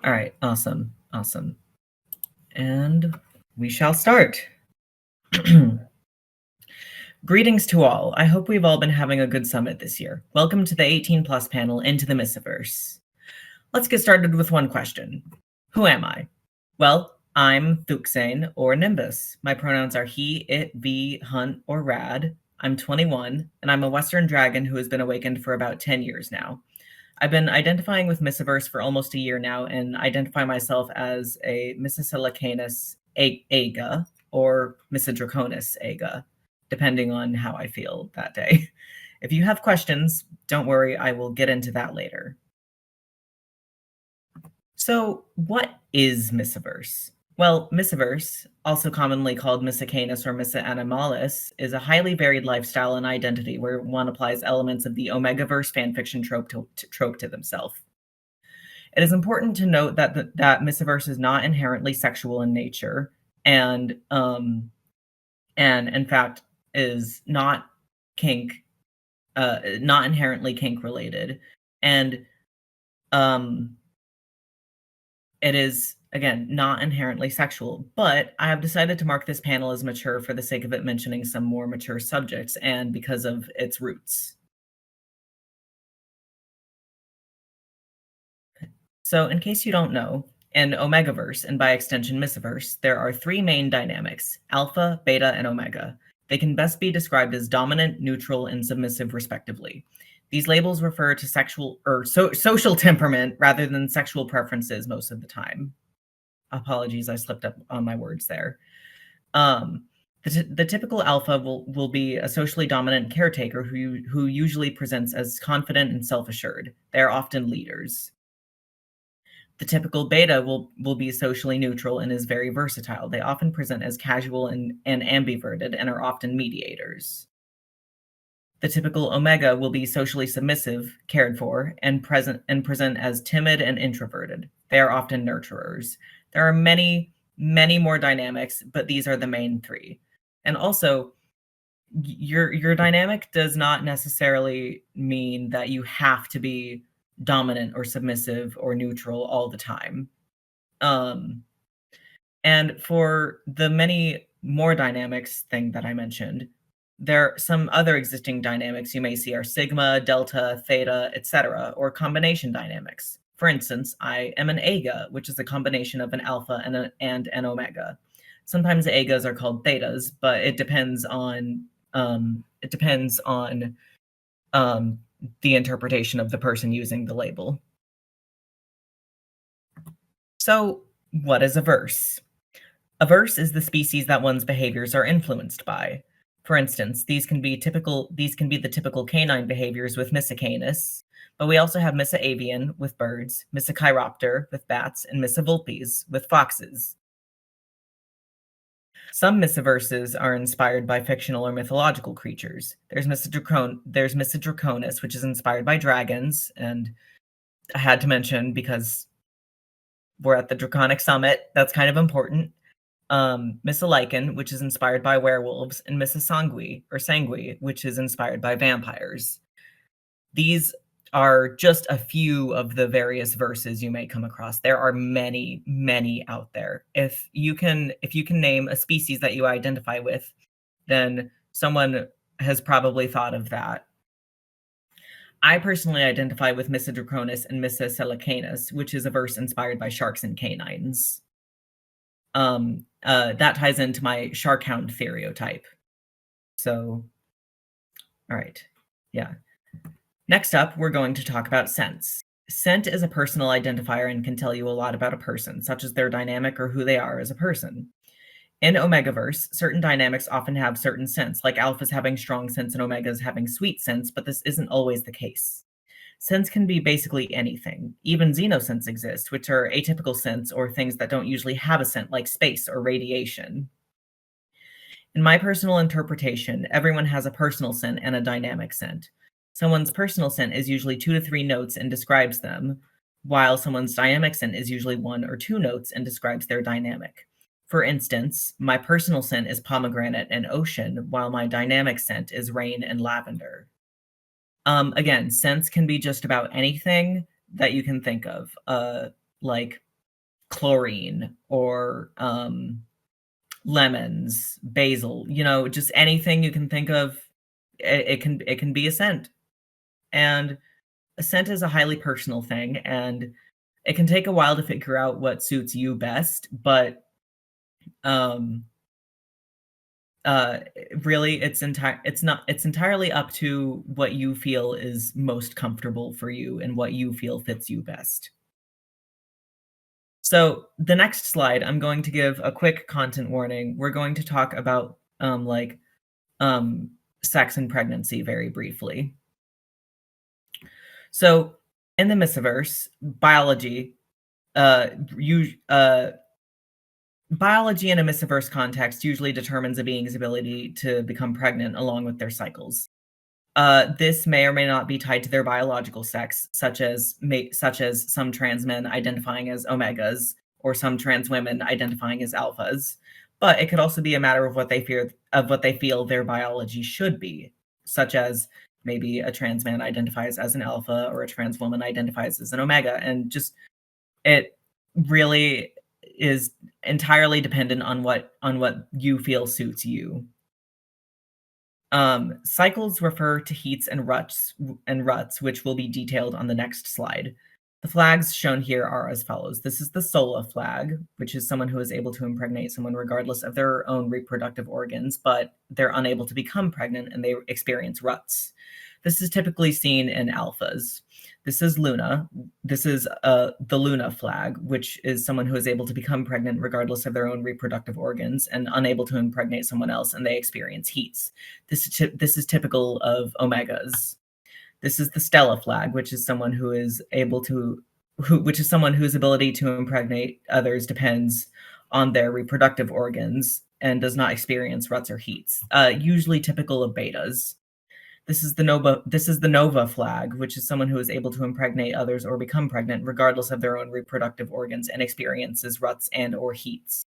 All right, awesome. And we shall start. Greetings to all. I hope we've all been having a good summit this year. Welcome to the 18 plus panel Into the Misceverse. Let's get started with one question. Who am I? Well, I'm Thuxane or Nimbus. My pronouns are he, it, vi, hunt, or rad. I'm 21, and I'm a Western dragon who has been awakened for about 10 years now. I've been identifying with Misceverse for almost a year now and identify myself as a Miscelicanus Aga or Miscedraconis Aga, depending on how I feel that day. If you have questions, don't worry, I will get into that later. So, what is Misceverse? Well, Misceverse, also commonly called Miscecanus or Misceanimalis, is a highly varied lifestyle and identity where one applies elements of the Omegaverse fanfiction trope to themselves. It is important to note that that Misceverse is not inherently sexual in nature, and in fact is not not inherently kink related, and it is, again, not inherently sexual, but I have decided to mark this panel as mature for the sake of it mentioning some more mature subjects and because of its roots. So, in case you don't know, in Omegaverse, and by extension Misceverse, there are three main dynamics, alpha, beta, and omega. They can best be described as dominant, neutral, and submissive, respectively. These labels refer to sexual or social temperament rather than sexual preferences most of the time. Apologies, I slipped up on my words there. The typical alpha will be a socially dominant caretaker who usually presents as confident and self-assured. They are often leaders. The typical beta will be socially neutral and is very versatile. They often present as casual and ambiverted and are often mediators. The typical omega will be socially submissive, cared for, and present as timid and introverted. They are often nurturers. There are many more dynamics, but these are the main three. And also, your dynamic does not necessarily mean that you have to be dominant or submissive or neutral all the time. And for the many more dynamics thing that I mentioned, there are some other existing dynamics you may see are sigma, delta, theta, etc., or combination dynamics. For instance, I am an aga, which is a combination of an alpha and an omega. Sometimes agas are called thetas, but it depends on the interpretation of the person using the label. So, what is a verse? A verse is the species that one's behaviors are influenced by. For instance, these can be the typical canine behaviors with Miscecanus, but we also have Misceavian with birds, Miscechiropter with bats, and Miscevulpes with foxes. Some Misceverses are inspired by fictional or mythological creatures. There's Miscedraconis, which is inspired by dragons, and I had to mention because we're at the Draconic Summit, that's kind of important. Miscelicon, which is inspired by werewolves, and Miscesangui, which is inspired by vampires. These are just a few of the various verses you may come across. There are many out there. If you can name a species that you identify with, then someone has probably thought of that. I personally identify with Miscedraconis and Miscelicanus, which is a verse inspired by sharks and canines. That ties into my shark hound stereotype. So, all right, yeah. Next up, we're going to talk about sense. Scent is a personal identifier and can tell you a lot about a person, such as their dynamic or who they are as a person. In Omegaverse, certain dynamics often have certain scents, like alphas having strong scents and omegas having sweet scents, but this isn't always the case. Scents can be basically anything. Even xenoscents exist, which are atypical scents or things that don't usually have a scent, like space or radiation. In my personal interpretation, everyone has a personal scent and a dynamic scent. Someone's personal scent is usually 2 to 3 notes and describes them, while someone's dynamic scent is usually 1 or 2 notes and describes their dynamic. For instance, my personal scent is pomegranate and ocean, while my dynamic scent is rain and lavender. Again, scents can be just about anything that you can think of, like chlorine or lemons, basil, just anything you can think of. It can be a scent. And a scent is a highly personal thing, and it can take a while to figure out what suits you best, but um uh really it's entirely up to what you feel is most comfortable for you and what you feel fits you best. So the next slide, I'm going to give a quick content warning. We're going to talk about um sex and pregnancy very briefly. So in the Misceverse, uh you biology in a Misceverse context usually determines a being's ability to become pregnant along with their cycles. This may or may not be tied to their biological sex, such as some trans men identifying as omegas or some trans women identifying as alphas. But it could also be a matter of what they feel their biology should be, such as maybe a trans man identifies as an alpha or a trans woman identifies as an omega, and just it really is entirely dependent on what you feel suits you. Cycles refer to heats and ruts, which will be detailed on the next slide. The flags shown here are as follows. This is the Sola flag, which is someone who is able to impregnate someone regardless of their own reproductive organs, but they're unable to become pregnant and they experience ruts. This is typically seen in alphas. This is Luna. This is the Luna flag, which is someone who is able to become pregnant regardless of their own reproductive organs and unable to impregnate someone else, and they experience heats. This is typical of omegas. This is the Stella flag, which is someone who is able to which is someone whose ability to impregnate others depends on their reproductive organs and does not experience ruts or heats. Usually typical of betas. This is the Nova flag, which is someone who is able to impregnate others or become pregnant regardless of their own reproductive organs and experiences ruts and or heats.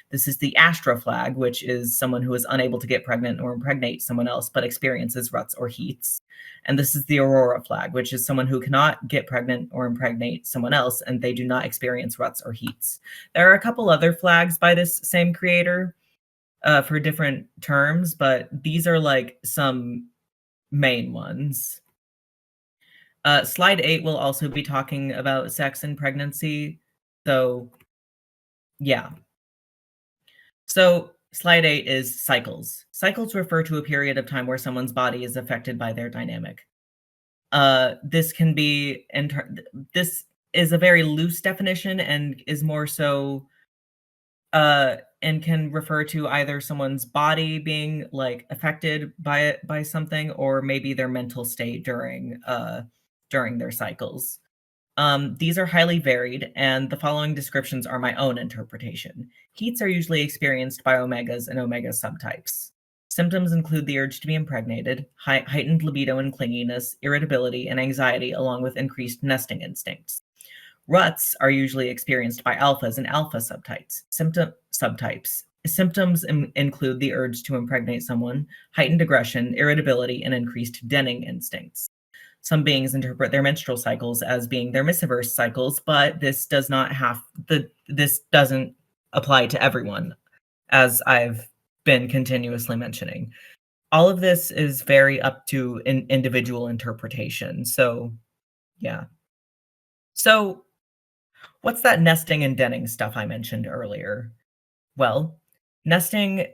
This is the Astra flag, which is someone who is unable to get pregnant or impregnate someone else but experiences ruts or heats. And this is the Aurora flag, which is someone who cannot get pregnant or impregnate someone else and they do not experience ruts or heats. There are a couple other flags by this same creator for different terms, but these are like some main ones. Slide 8 will also be talking about sex and pregnancy. So, yeah. So, slide 8 is cycles. Cycles refer to a period of time where someone's body is affected by their dynamic. This can be this is a very loose definition and is more so and can refer to either someone's body being like affected by something or maybe their mental state during their cycles. These are highly varied, and the following descriptions are my own interpretation. Heats are usually experienced by omegas and omega subtypes. Symptoms include the urge to be impregnated, heightened libido and clinginess, irritability, and anxiety, along with increased nesting instincts. Ruts are usually experienced by alphas and alpha subtypes. Symptoms include the urge to impregnate someone, heightened aggression, irritability, and increased denning instincts. Some beings interpret their menstrual cycles as being their Misceverse cycles, but this doesn't apply to everyone, as I've been continuously mentioning. All of this is very up to an individual interpretation. So, yeah. So, what's that nesting and denning stuff I mentioned earlier? Well, nesting,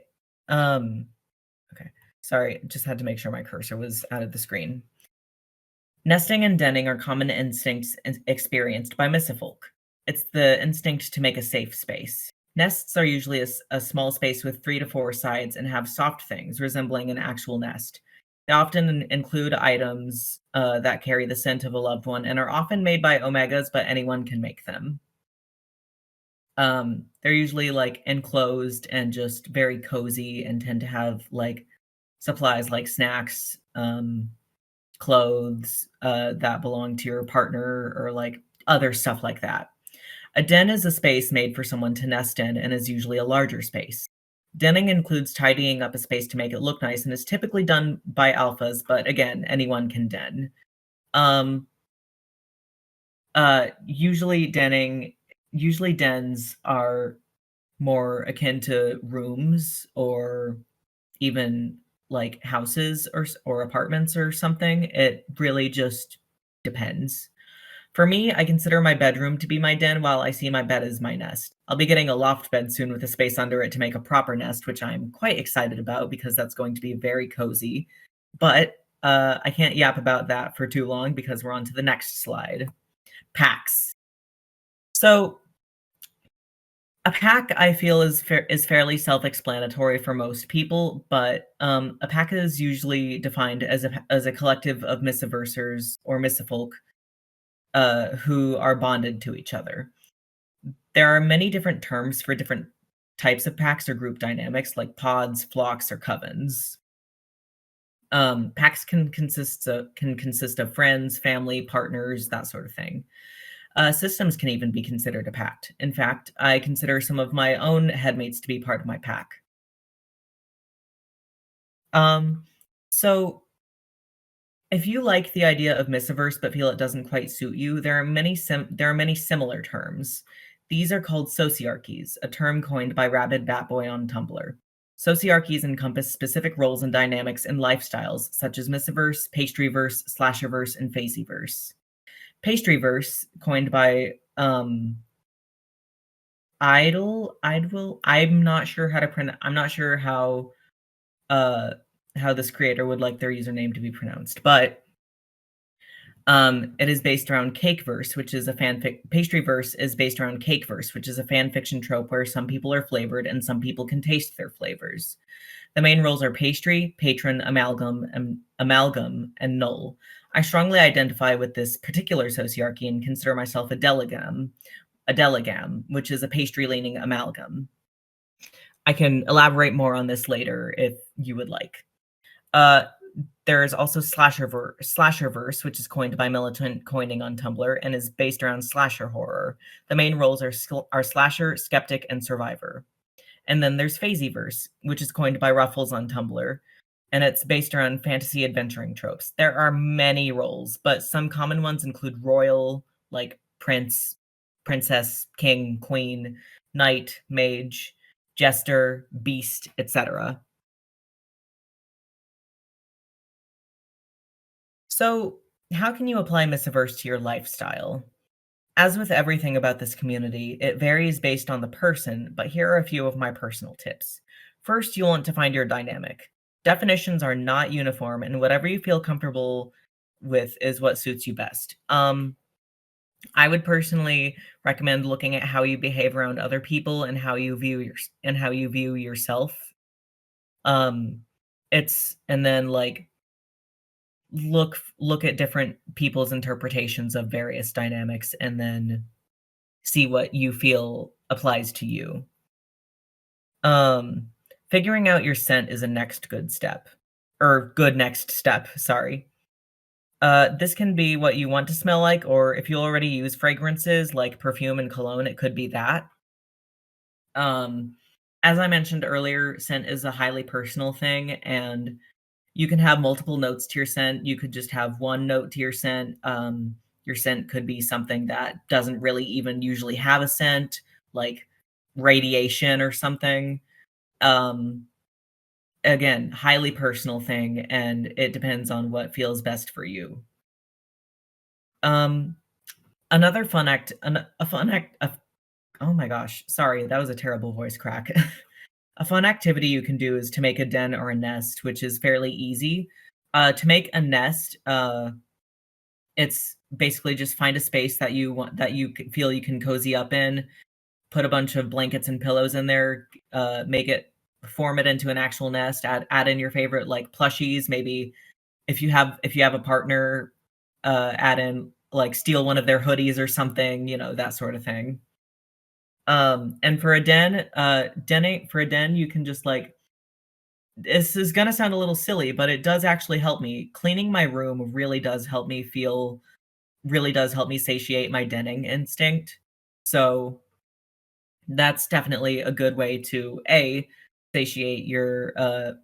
okay, sorry, just had to make sure my cursor was out of the screen. Nesting and denning are common instincts experienced by Miscefolk. It's the instinct to make a safe space. Nests are usually a small space with 3 to 4 sides and have soft things resembling an actual nest. They often include items that carry the scent of a loved one and are often made by omegas, but anyone can make them. They're usually like enclosed and just very cozy and tend to have like supplies like snacks, clothes that belong to your partner or like other stuff like that. A den is a space made for someone to nest in and is usually a larger space. Denning includes tidying up a space to make it look nice and is typically done by alphas, but again, anyone can den. Usually denning usually dens are more akin to rooms or even like houses or apartments or something. It really just depends. For me, I consider my bedroom to be my den while I see my bed as my nest. I'll be getting a loft bed soon with a space under it to make a proper nest, which I'm quite excited about because that's going to be very cozy. But I can't yap about that for too long because we're on to the next slide. Packs. So a pack I feel is fairly self-explanatory for most people, but a pack is usually defined as a collective of misciversers or miscifolk who are bonded to each other. There are many different terms for different types of packs or group dynamics, like pods, flocks, or covens. Packs can consist of friends, family, partners, that sort of thing. Systems can even be considered a pact. In fact, I consider some of my own headmates to be part of my pack. Um, so if you like the idea of Misciverse but feel it doesn't quite suit you, there are many similar terms. These are called sociarchies, a term coined by Rabid Batboy on Tumblr. Sociarchies encompass specific roles and dynamics in lifestyles, such as Misciverse, Pastryverse, Slasherverse, and Faceyverse. Pastryverse, coined by Idle. I'm not sure uh how this creator would like their username to be pronounced, but it is based around Cakeverse, which is a fanfic. Pastryverse is based around Cakeverse, which is a fan fiction trope where some people are flavored and some people can taste their flavors. The main roles are pastry, patron, amalgam, and null. I strongly identify with this particular sociarchy and consider myself a delegam, which is a pastry-leaning amalgam. I can elaborate more on this later if you would like. Uh, there is also Slasherverse, which is coined by Militant Coining on Tumblr and is based around slasher horror. The main roles are slasher, skeptic, and survivor. And then there's Phaseyverse, which is coined by Ruffles on Tumblr, and it's based around fantasy adventuring tropes. There are many roles, but some common ones include royal, like prince, princess, king, queen, knight, mage, jester, beast, etc. So, how can you apply Misciverse to your lifestyle? As with everything about this community, it varies based on the person, but here are a few of my personal tips. First, you'll want to find your dynamic. Definitions are not uniform, and whatever you feel comfortable with is what suits you best. I would personally recommend looking at how you behave around other people and how you view yourself. Um, it's and then like look at different people's interpretations of various dynamics and then see what you feel applies to you. Um, Figuring out your scent is a next good step, or good next step, sorry. This can be what you want to smell like, or if you already use fragrances like perfume and cologne, it could be that. Um, as I mentioned earlier, scent is a highly personal thing, and you can have multiple notes to your scent. You could just have one note to your scent. Your scent could be something that doesn't really even usually have a scent, like radiation or something. Um, Again, highly personal thing, and it depends on what feels best for you. Um, another fun act, an, a fun act. Oh my gosh, sorry, that was a terrible voice crack. A fun activity you can do is to make a den or a nest, which is fairly easy. To make a nest, it's basically just find a space that you want that feel you can cozy up in, put a bunch of blankets and pillows in there, make it form it into an actual nest, add in your favorite like plushies, maybe if you have a partner, add in like steal one of their hoodies or something, that sort of thing. And for a den, you can just like this is gonna sound a little silly, but it does actually help me. Cleaning my room really does help me satiate my denning instinct. So that's definitely a good way to A, satiate your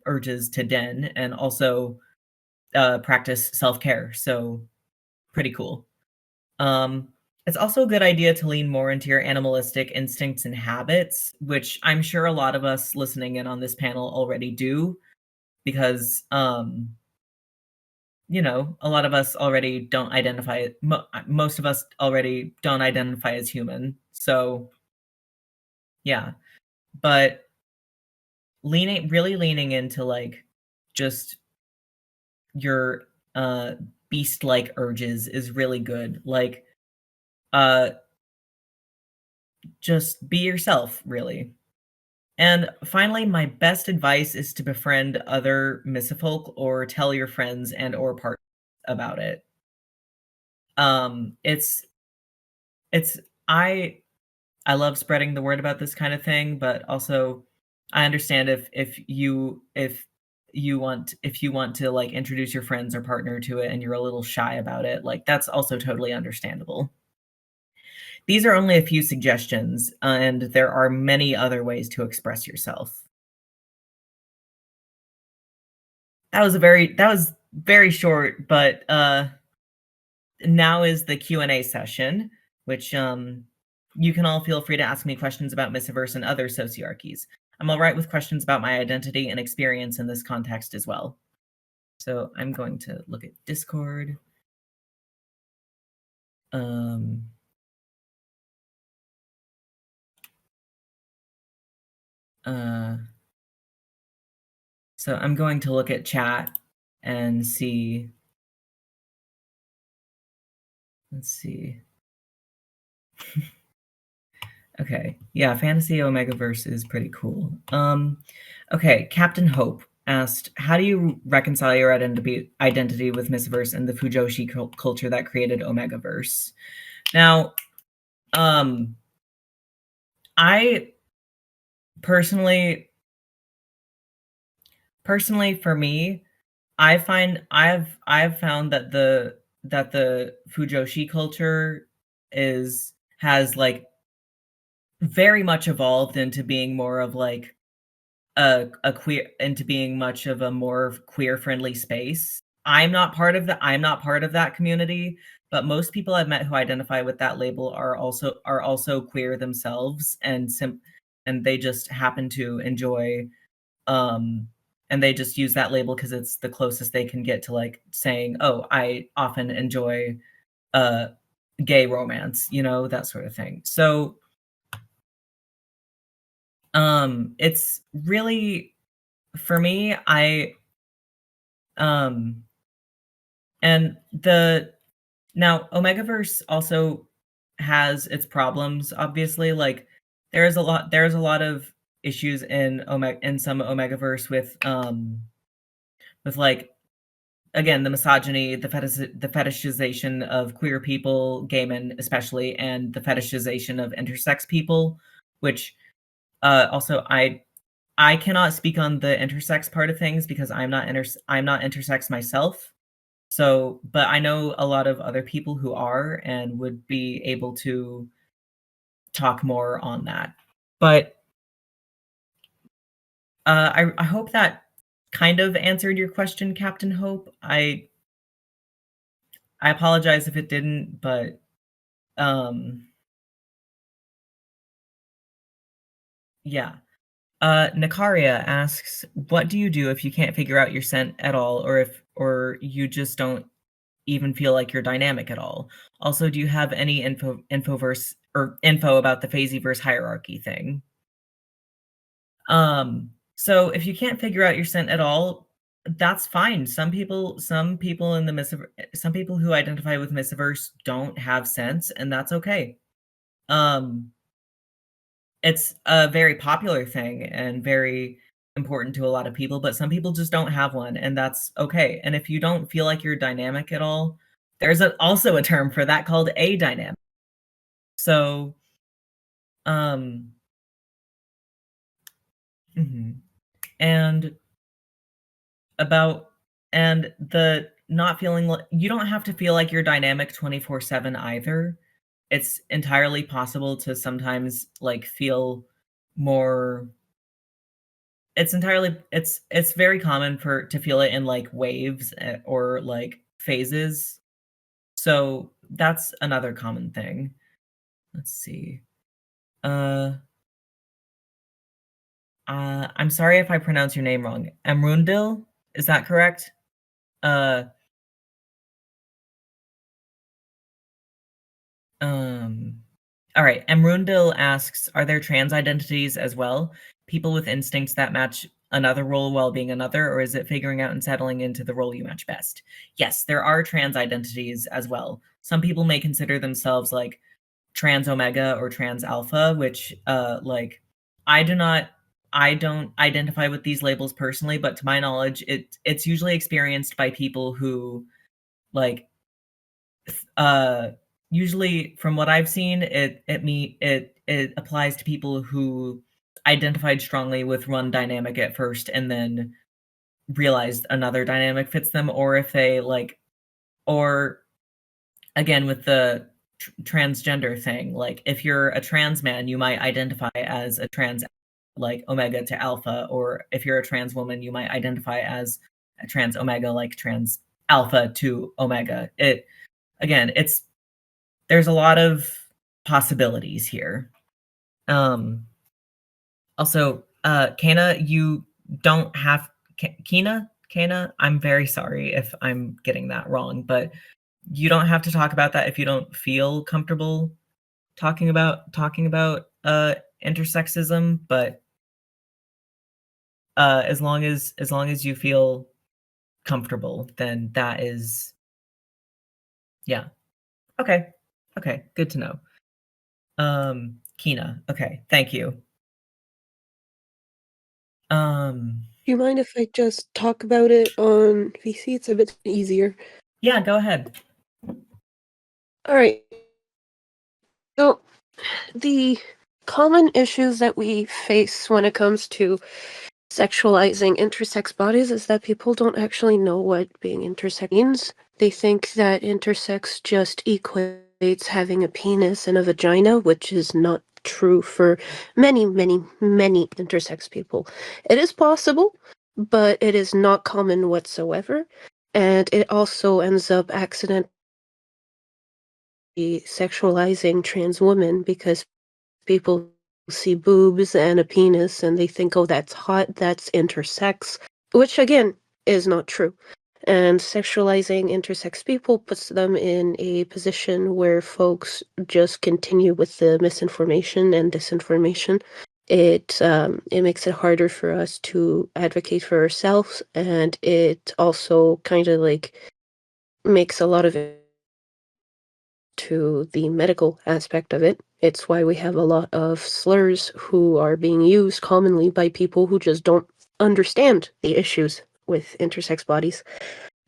urges to den and also practice self-care. So pretty cool. Um, It's also a good idea to lean more into your animalistic instincts and habits, which I'm sure a lot of us listening in on this panel already do because, a lot of us already don't identify most of us already don't identify as human. So, yeah. But leaning into, like, just your, uh, beast-like urges is really good. Like, uh, just be yourself, really. And finally, my best advice is to befriend other Missafolk or tell your friends and or partners about it. It's I I love spreading the word about this kind of thing, but also I understand if you want to like introduce your friends or partner to it and you're a little shy about it, like that's also totally understandable. These are only a few suggestions, and there are many other ways to express yourself. That was very short, but now is the Q&A session, which you can all feel free to ask me questions about Misciverse and other sociarchies. I'm all right with questions about my identity and experience in this context as well. So I'm going to look at Discord. Um, so I'm going to look at chat and see. Let's see. Okay. Yeah, Fantasy Omegaverse is pretty cool. Okay, Captain Hope asked, "How do you reconcile your identity with Misverse and the Fujoshi culture that created Omegaverse?" Now, um, I personally for me, I've found that the Fujoshi culture is has like very much evolved into being more of like a queer into being much of a more queer friendly space. I'm not part of that community, but most people I've met who identify with that label are also queer themselves and they just happen to enjoy um and they just use that label because it's the closest they can get to like saying, "Oh, I often enjoy uh gay romance," that sort of thing. So, it's really for me, um and the now Omegaverse also has its problems, obviously. Like there's a lot of issues in some Omegaverse with like again the misogyny, the fetishization of queer people, gay men especially, and the fetishization of intersex people, which also I cannot speak on the intersex part of things because I'm not intersex myself. So, but I know a lot of other people who are and would be able to talk more on that. But I hope that kind of answered your question, Captain Hope. I apologize if it didn't, but um, yeah. Nakaria asks, "What do you do if you can't figure out your scent at all, or you just don't even feel like you're dynamic at all? Also, do you have any info about the Phasyverse hierarchy thing?" So if you can't figure out your scent at all, that's fine. Some people who identify with Misciverse don't have sense, and that's okay. Um, it's a very popular thing and very important to a lot of people, but some people just don't have one, and that's okay. And if you don't feel like you're dynamic at all, there's also a term for that called adynamic. So, um, mhm. and about and the not feeling like you don't have to feel like you're dynamic 24/7 either. It's entirely possible to sometimes like feel more it's very common for to feel it in like waves or like phases. So that's another common thing. Let's see. I'm sorry if I pronounce your name wrong. Emrundil, is that correct? Uh, all right. Emrundil asks, are there trans identities as well? People with instincts that match another role while being another, or is it figuring out and settling into the role you match best? Yes, there are trans identities as well. Some people may consider themselves like trans omega or trans alpha, which like I don't identify with these labels personally, but to my knowledge, it's usually experienced by people who like uh usually from what I've seen, it applies to people who identified strongly with one dynamic at first and then realized another dynamic fits them, or if they like, or again with the transgender thing, like if you're a trans man, you might identify as a trans like omega to alpha, or if you're a trans woman, you might identify as a trans omega like trans alpha to omega. It again, it's there's a lot of possibilities here. Also, Kana, you don't have Kana. I'm very sorry if I'm getting that wrong, but you don't have to talk about that if you don't feel comfortable talking about intersexism. But as long as you feel comfortable, then that is yeah. Okay. Okay. Good to know. Kina. Okay. Thank you. Um, Do you mind if I just talk about it on VC? It's a bit easier. yeah, go ahead. All right. So, the common issues that we face when it comes to sexualizing intersex bodies is that people don't actually know what being intersex means. They think that intersex just equates having a penis and a vagina, which is not true for many, many, many intersex people. It is possible, but it is not common whatsoever. And it also ends up accidentally sexualizing trans women because people see boobs and a penis and they think, oh, that's hot, that's intersex, which again is not true. And sexualizing intersex people puts them in a position where folks just continue with the misinformation and disinformation. It makes it harder for us to advocate for ourselves, and it also kind of like makes a lot of it to the medical aspect of it. It's why we have a lot of slurs who are being used commonly by people who just don't understand the issues with intersex bodies.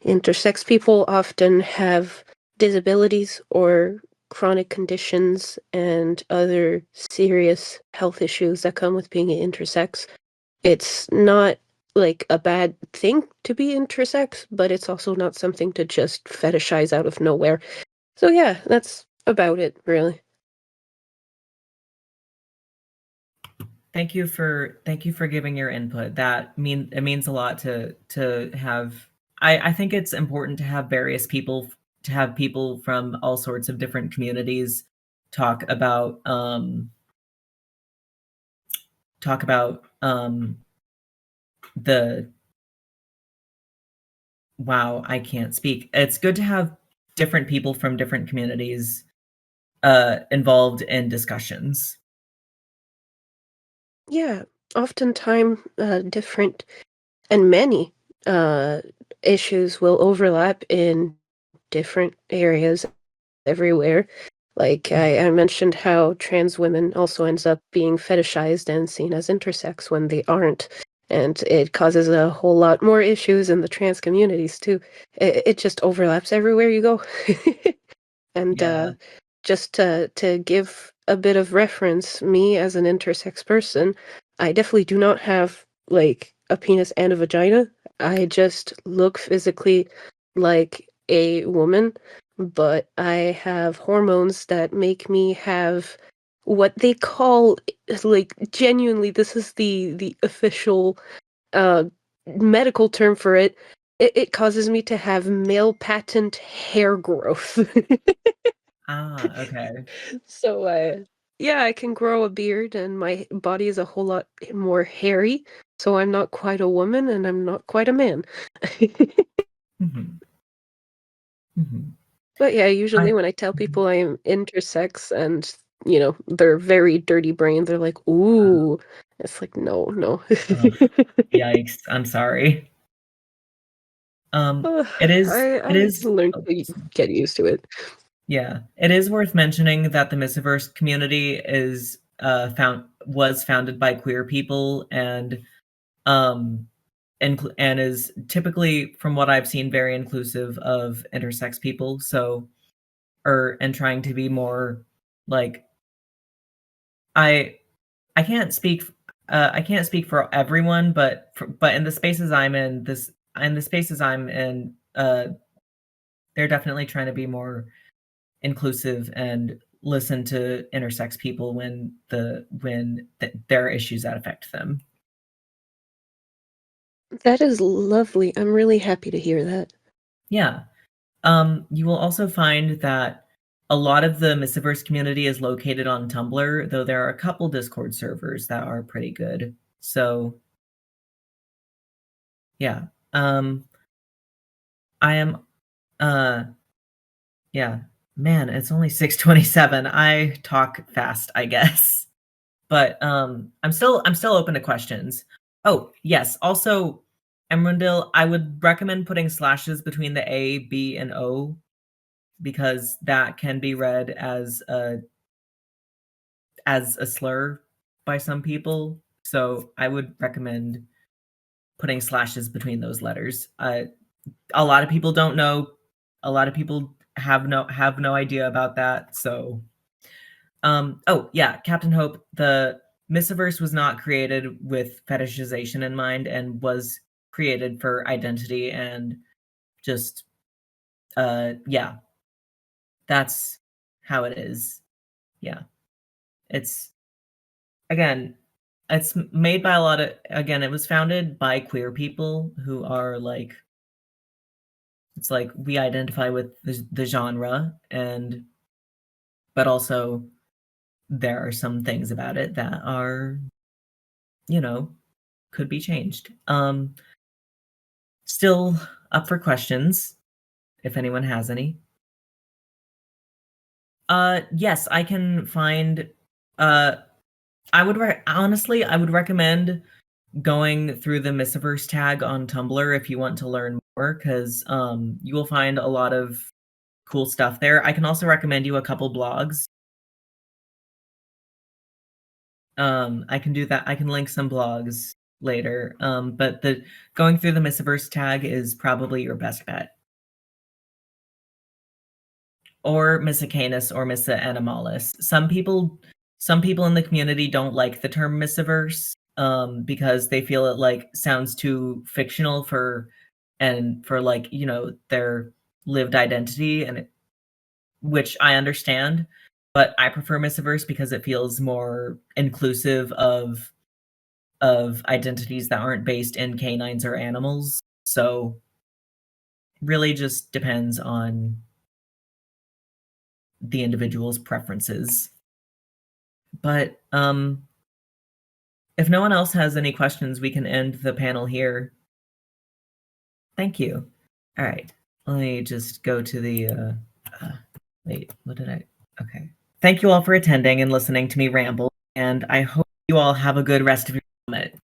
Intersex people often have disabilities or chronic conditions and other serious health issues that come with being intersex. It's not like a bad thing to be intersex, but it's also not something to just fetishize out of nowhere. So yeah, that's about it, really. Thank you for giving your input. It means a lot to have. I think it's important to have various people to have people from all sorts of different communities talk about talk about the wow, I can't speak. It's good to have different people from different communities involved in discussions. Yeah, oftentimes different and many uh, issues will overlap in different areas everywhere. Like I mentioned how trans women also ends up being fetishized and seen as intersex when they aren't. And it causes a whole lot more issues in the trans communities too. It just overlaps everywhere you go. And Yeah. just to give a bit of reference, me as an intersex person, I definitely do not have like a penis and a vagina. I just look physically like a woman, but I have hormones that make me have what they call, like, genuinely, this is the official uh medical term for it, It causes me to have male patent hair growth. Okay. So, yeah, I can grow a beard, and my body is a whole lot more hairy, so I'm not quite a woman, and I'm not quite a man. Mhm. Mhm. But yeah, usually I when I tell Mhm. people I am intersex and, they're very dirty brained, they're like, "Ooh." It's like, "No, no." Ugh, yikes, I'm sorry. Ugh, It is I it is learned oh, to get used to it. yeah. It is worth mentioning that the Misceverse community was founded by queer people um, and is typically, from what I've seen, very inclusive of intersex people, and trying to be more, like I I can't speak I can't speak for everyone, but in the spaces I'm in, they're definitely trying to be more inclusive and listen to intersex people when there are issues that affect them. That is lovely. I'm really happy to hear that. Yeah. You will also find that a lot of the Misciverse community is located on Tumblr, though there are a couple Discord servers that are pretty good. So, yeah. Um, I am uh yeah. Man, it's only 6:27. I talk fast, I guess. But I'm still open to questions. Oh, yes. Also, Emrundil, I would recommend putting slashes between the A, B, and O because that can be read as a slur by some people. So I would recommend putting slashes between those letters. A lot of people don't know. A lot of people have no idea about that. So, oh yeah, Captain Hope. The Misciverse was not created with fetishization in mind, and was created for identity and just yeah, that's how it is. Yeah, it's again, it's made by a lot of again, it was founded by queer people who are like it's like we identify with the genre and but also there are some things about it that are, you know, could be changed. Still up for questions if anyone has any. Yes, I can find uh honestly, I would recommend going through the Misciverse tag on Tumblr if you want to learn more, because you will find a lot of cool stuff there. I can also recommend you a couple blogs. I can do that. I can link some blogs later. But the going through the Misciverse tag is probably your best bet. Or Miscecanus or Missa Animalis. Some people in the community don't like the term Misciverse, because they feel it like sounds too fictional for like, their lived identity which I understand, but I prefer Misciverse because it feels more inclusive of identities that aren't based in canines or animals. So really just depends on the individual's preferences. But if no one else has any questions, we can end the panel here. Thank you. All right. Let me just go to the wait, what did I okay. Thank you all for attending and listening to me ramble, and I hope you all have a good rest of your summit.